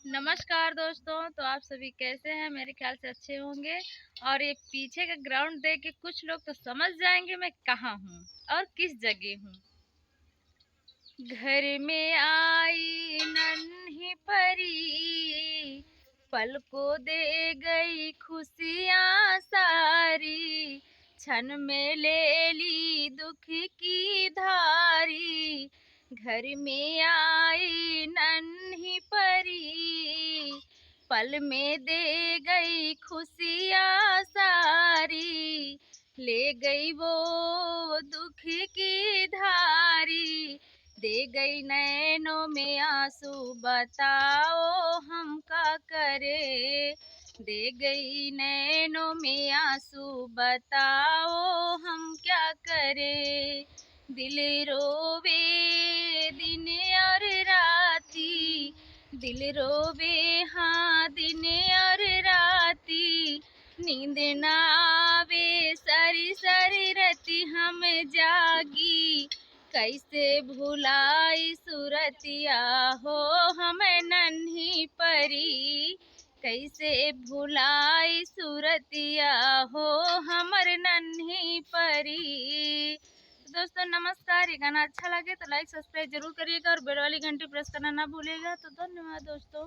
नमस्कार दोस्तों। तो आप सभी कैसे हैं? मेरे ख्याल से अच्छे होंगे। और ये पीछे का ग्राउंड देख के कुछ लोग तो समझ जाएंगे मैं कहाँ हूँ और किस जगह हूँ। घर में आई नन्ही परी, पल को दे गई खुशियाँ सारी, क्षण में ले ली दुख की धारी। घर में आई नन्ही परी, पल में दे गई खुशियाँ सारी, ले गई वो दुख की धारी, दे गई नैनों में आंसू, बताओ हम क्या करे। दे गई नैनों में आंसू, बताओ हम क्या करे। दिल रोवे दिन और राती, दिल रोवे हाँ दिन और राती, नींद ना आवे सारी सारी राती हम जागी, कैसे भुलाई सूरतिया हो हम नन्ही परी, कैसे भुलाई सूरतिया हो हमर नन्ही परी। तो दोस्तों नमस्कार। ये गाना अच्छा लगे तो लाइक सब्सक्राइब जरूर करिएगा और बेल वाली घंटी प्रेस करना ना भूलिएगा। तो धन्यवाद दोस्तों।